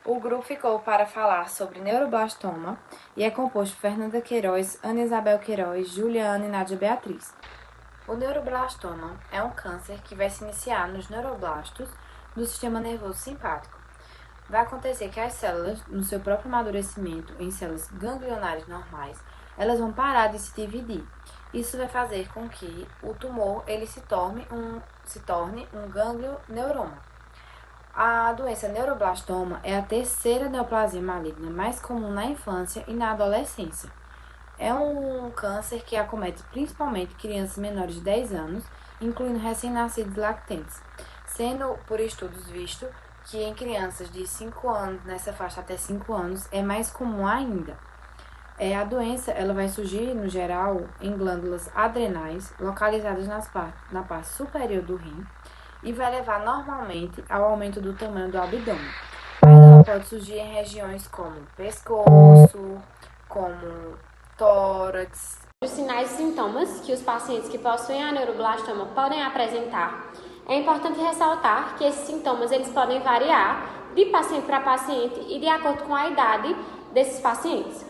O grupo ficou para falar sobre neuroblastoma e é composto por Fernanda Queiroz, Ana Isabel Queiroz, Juliana e Nádia Beatriz. O neuroblastoma é um câncer que vai se iniciar nos neuroblastos do sistema nervoso simpático. Vai acontecer que as células, no seu próprio amadurecimento em células ganglionares normais, elas vão parar de se dividir. Isso vai fazer com que o tumor ele se torne um ganglioneuroma. A doença neuroblastoma é a terceira neoplasia maligna mais comum na infância e na adolescência. É um câncer que acomete principalmente crianças menores de 10 anos, incluindo recém-nascidos lactentes, sendo por estudos visto que em crianças de 5 anos, nessa faixa até 5 anos, é mais comum ainda. A doença ela vai surgir, no geral, em glândulas adrenais, localizadas na parte superior do rim, e vai levar normalmente ao aumento do tamanho do abdômen. Mas ela pode surgir em regiões como pescoço, como tórax. Os sinais e sintomas que os pacientes que possuem a neuroblastoma podem apresentar, é importante ressaltar que esses sintomas eles podem variar de paciente para paciente e de acordo com a idade desses pacientes.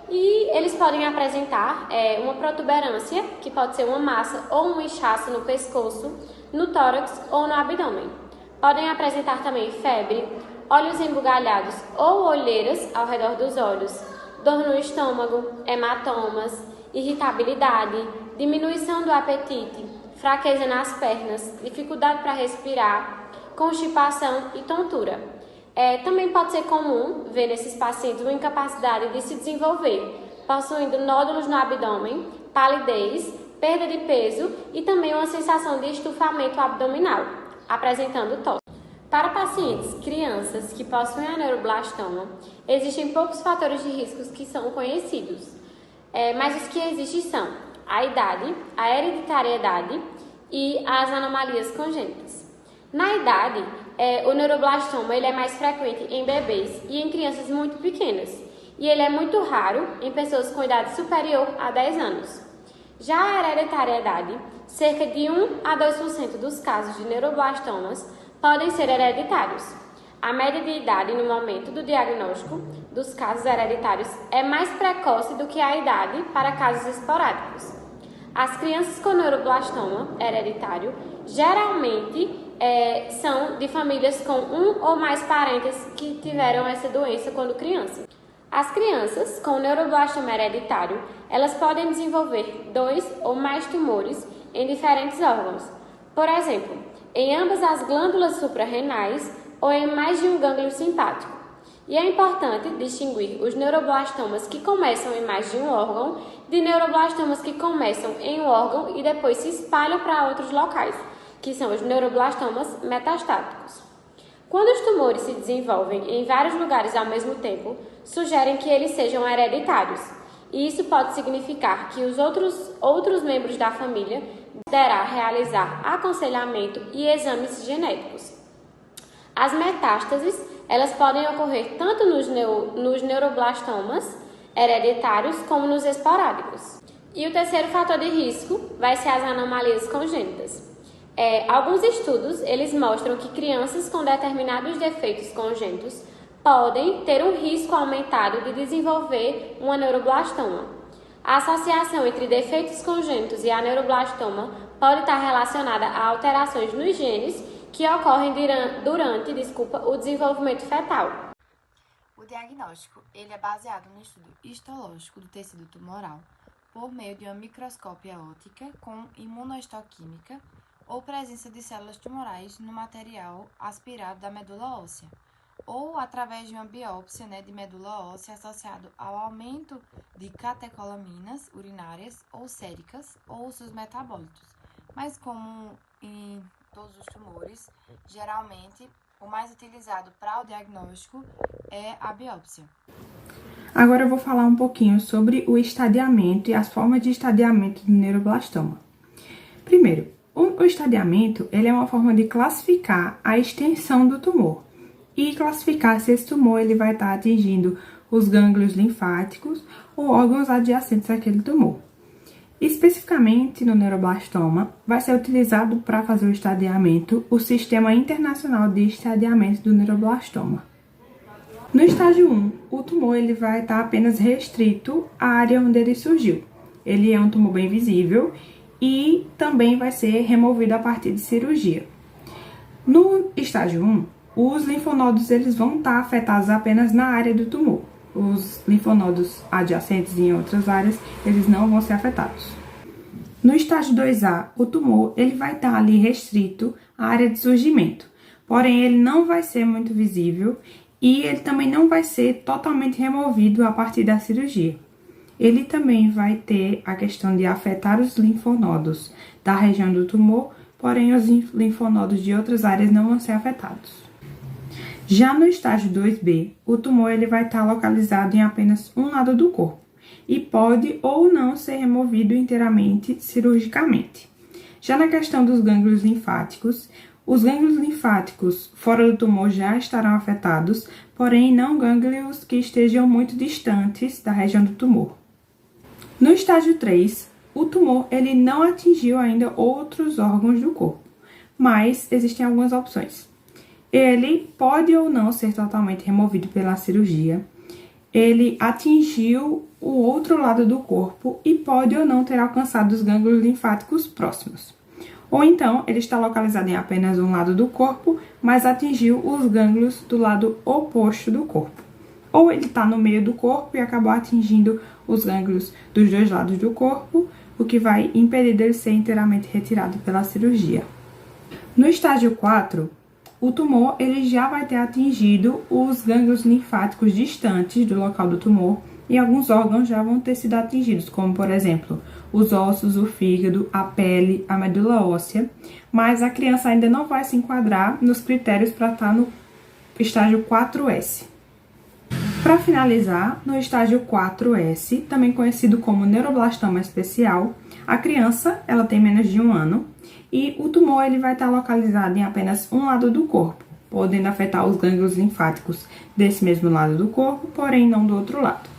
E eles podem apresentar uma protuberância, que pode ser uma massa ou um inchaço no pescoço, no tórax ou no abdômen. Podem apresentar também febre, olhos embugalhados ou olheiras ao redor dos olhos, dor no estômago, hematomas, irritabilidade, diminuição do apetite, fraqueza nas pernas, dificuldade para respirar, constipação e tontura. Também pode ser comum ver nesses pacientes uma incapacidade de se desenvolver, possuindo nódulos no abdômen, palidez, perda de peso e também uma sensação de estufamento abdominal, apresentando tosse. Para pacientes, crianças que possuem a neuroblastoma, existem poucos fatores de riscos que são conhecidos, mas os que existem são a idade, a hereditariedade e as anomalias congênitas. Na idade, o neuroblastoma ele é mais frequente em bebês e em crianças muito pequenas, e ele é muito raro em pessoas com idade superior a 10 anos. Já a hereditariedade, cerca de 1 a 2% dos casos de neuroblastomas podem ser hereditários. A média de idade no momento do diagnóstico dos casos hereditários é mais precoce do que a idade para casos esporádicos. As crianças com neuroblastoma hereditário geralmente são de famílias com um ou mais parentes que tiveram essa doença quando criança. As crianças com neuroblastoma hereditário, elas podem desenvolver 2 ou mais tumores em diferentes órgãos. Por exemplo, em ambas as glândulas suprarrenais ou em mais de um gânglio simpático. E é importante distinguir os neuroblastomas que começam em mais de um órgão de neuroblastomas que começam em um órgão e depois se espalham para outros locais, que são os neuroblastomas metastáticos. Quando os tumores se desenvolvem em vários lugares ao mesmo tempo, sugerem que eles sejam hereditários. E isso pode significar que os outros membros da família deverá realizar aconselhamento e exames genéticos. As metástases, elas podem ocorrer tanto nos neuroblastomas hereditários como nos esporádicos. E o terceiro fator de risco vai ser as anomalias congênitas. Alguns estudos, eles mostram que crianças com determinados defeitos congênitos podem ter um risco aumentado de desenvolver uma neuroblastoma. A associação entre defeitos congênitos e a neuroblastoma pode estar relacionada a alterações nos genes que ocorrem durante o desenvolvimento fetal. O diagnóstico ele é baseado no estudo histológico do tecido tumoral por meio de uma microscópia óptica com imunohistoquímica ou presença de células tumorais no material aspirado da medula óssea, ou através de uma biópsia de medula óssea associado ao aumento de catecolaminas urinárias ou séricas ou seus metabólitos. Mas como em todos os tumores, geralmente o mais utilizado para o diagnóstico é a biópsia. Agora eu vou falar um pouquinho sobre o estadiamento e as formas de estadiamento do neuroblastoma. Primeiro, o estadiamento ele é uma forma de classificar a extensão do tumor e classificar se esse tumor ele vai estar atingindo os gânglios linfáticos ou órgãos adjacentes àquele tumor. Especificamente no neuroblastoma, vai ser utilizado para fazer o estadiamento o Sistema Internacional de Estadiamento do Neuroblastoma. No estágio 1, o tumor ele vai estar apenas restrito à área onde ele surgiu. Ele é um tumor bem visível e também vai ser removido a partir de cirurgia. No estágio 1, os linfonodos eles vão estar afetados apenas na área do tumor. Os linfonodos adjacentes em outras áreas, eles não vão ser afetados. No estágio 2A, o tumor ele vai estar ali restrito à área de surgimento. Porém, ele não vai ser muito visível e ele também não vai ser totalmente removido a partir da cirurgia. Ele também vai ter a questão de afetar os linfonodos da região do tumor, porém os linfonodos de outras áreas não vão ser afetados. Já no estágio 2B, o tumor ele vai estar localizado em apenas um lado do corpo e pode ou não ser removido inteiramente cirurgicamente. Já na questão dos gânglios linfáticos, os gânglios linfáticos fora do tumor já estarão afetados, porém não gânglios que estejam muito distantes da região do tumor. No estágio 3, o tumor ele não atingiu ainda outros órgãos do corpo, mas existem algumas opções. Ele pode ou não ser totalmente removido pela cirurgia, ele atingiu o outro lado do corpo e pode ou não ter alcançado os gânglios linfáticos próximos. Ou então, ele está localizado em apenas um lado do corpo, mas atingiu os gânglios do lado oposto do corpo. Ou ele está no meio do corpo e acabou atingindo os gânglios dos dois lados do corpo, o que vai impedir dele ser inteiramente retirado pela cirurgia. No estágio 4, o tumor ele já vai ter atingido os gânglios linfáticos distantes do local do tumor e alguns órgãos já vão ter sido atingidos, como por exemplo, os ossos, o fígado, a pele, a medula óssea, mas a criança ainda não vai se enquadrar nos critérios para estar no estágio 4S. Para finalizar, no estágio 4S, também conhecido como neuroblastoma especial, a criança ela tem menos de 1 ano e o tumor ele vai estar localizado em apenas um lado do corpo, podendo afetar os gânglios linfáticos desse mesmo lado do corpo, porém não do outro lado.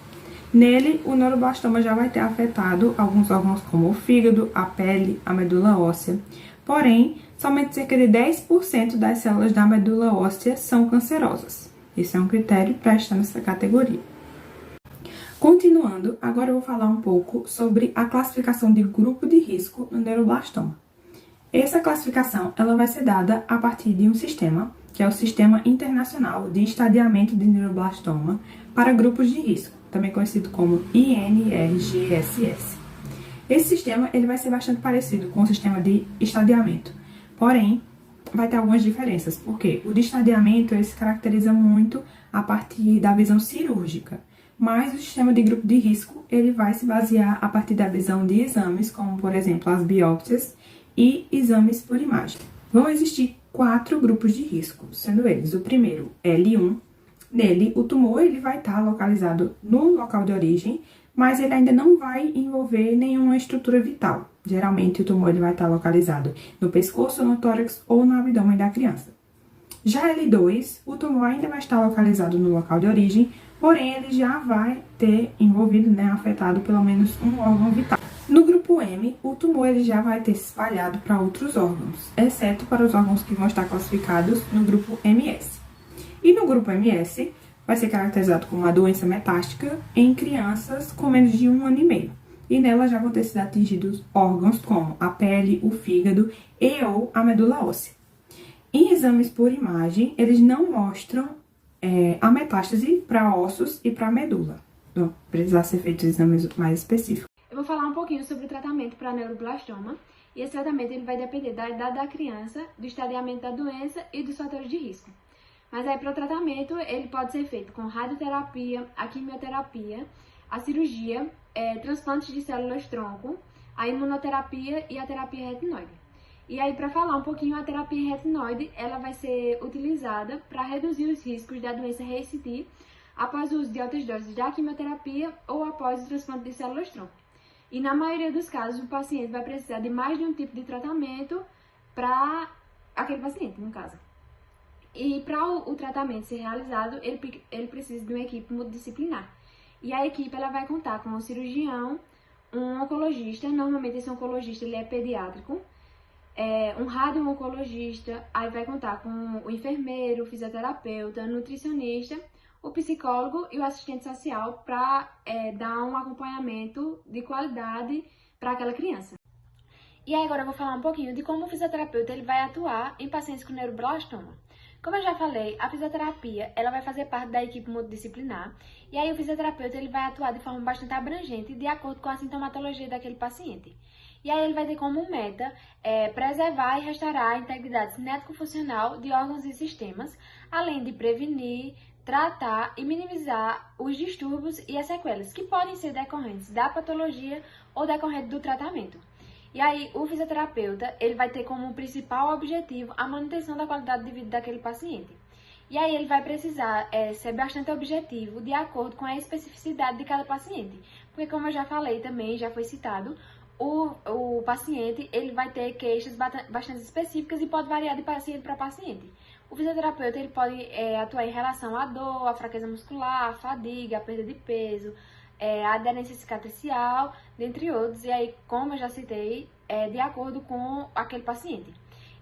Nele, o neuroblastoma já vai ter afetado alguns órgãos como o fígado, a pele, a medula óssea, porém, somente cerca de 10% das células da medula óssea são cancerosas. Esse é um critério para estar nessa categoria. Continuando, agora eu vou falar um pouco sobre a classificação de grupo de risco no neuroblastoma. Essa classificação ela vai ser dada a partir de um sistema, que é o Sistema Internacional de Estadiamento de Neuroblastoma para Grupos de Risco, também conhecido como INRGSS. Esse sistema ele vai ser bastante parecido com o sistema de estadiamento, porém, vai ter algumas diferenças, porque o de estadiamento ele se caracteriza muito a partir da visão cirúrgica, mas o sistema de grupo de risco ele vai se basear a partir da visão de exames, como por exemplo as biópsias e exames por imagem. Vão existir 4 grupos de risco, sendo eles o primeiro L1. Nele, o tumor ele vai estar localizado no local de origem, mas ele ainda não vai envolver nenhuma estrutura vital. Geralmente, o tumor ele vai estar localizado no pescoço, no tórax ou no abdômen da criança. Já L2, o tumor ainda vai estar localizado no local de origem, porém, ele já vai ter envolvido, afetado pelo menos um órgão vital. No grupo M, o tumor ele já vai ter se espalhado para outros órgãos, exceto para os órgãos que vão estar classificados no grupo MS. E no grupo MS, vai ser caracterizado como uma doença metástica em crianças com menos de 1 ano e meio. E nela já vão ter sido atingidos órgãos como a pele, o fígado e ou a medula óssea. Em exames por imagem, eles não mostram a metástase para ossos e para medula. Então, precisar ser feitos exames mais específicos. Eu vou falar um pouquinho sobre o tratamento para neuroblastoma. E esse tratamento ele vai depender da idade da criança, do estadiamento da doença e dos fatores de risco. Mas aí, para o tratamento, ele pode ser feito com radioterapia, a quimioterapia, a cirurgia, transplantes de células-tronco, a imunoterapia e a terapia retinoide. E aí, para falar um pouquinho, a terapia retinoide, ela vai ser utilizada para reduzir os riscos da doença reincidir após o uso de altas doses da quimioterapia ou após o transplante de células-tronco. E na maioria dos casos, o paciente vai precisar de mais de um tipo de tratamento para aquele paciente, no caso. E para o tratamento ser realizado, ele precisa de uma equipe multidisciplinar. E a equipe ela vai contar com um cirurgião, um oncologista, normalmente esse oncologista ele é pediátrico, um radio-oncologista, aí vai contar com o enfermeiro, o fisioterapeuta, nutricionista, o psicólogo e o assistente social para dar um acompanhamento de qualidade para aquela criança. E aí agora eu vou falar um pouquinho de como o fisioterapeuta ele vai atuar em pacientes com neuroblastoma. Como eu já falei, a fisioterapia ela vai fazer parte da equipe multidisciplinar e aí o fisioterapeuta ele vai atuar de forma bastante abrangente de acordo com a sintomatologia daquele paciente. E aí ele vai ter como meta preservar e restaurar a integridade cinético-funcional de órgãos e sistemas, além de prevenir, tratar e minimizar os distúrbios e as sequelas que podem ser decorrentes da patologia ou decorrentes do tratamento. E aí, o fisioterapeuta, ele vai ter como principal objetivo a manutenção da qualidade de vida daquele paciente. E aí, ele vai precisar ser bastante objetivo de acordo com a especificidade de cada paciente. Porque, como eu já falei também, já foi citado, o paciente, ele vai ter queixas bastante específicas e pode variar de paciente para paciente. O fisioterapeuta, ele pode atuar em relação à dor, à fraqueza muscular, à fadiga, à perda de peso, a aderência cicatricial, dentre outros, e aí, como eu já citei, de acordo com aquele paciente.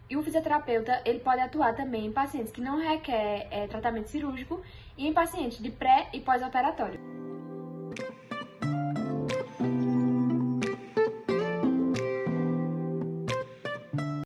E o fisioterapeuta, ele pode atuar também em pacientes que não requer tratamento cirúrgico e em pacientes de pré e pós-operatório.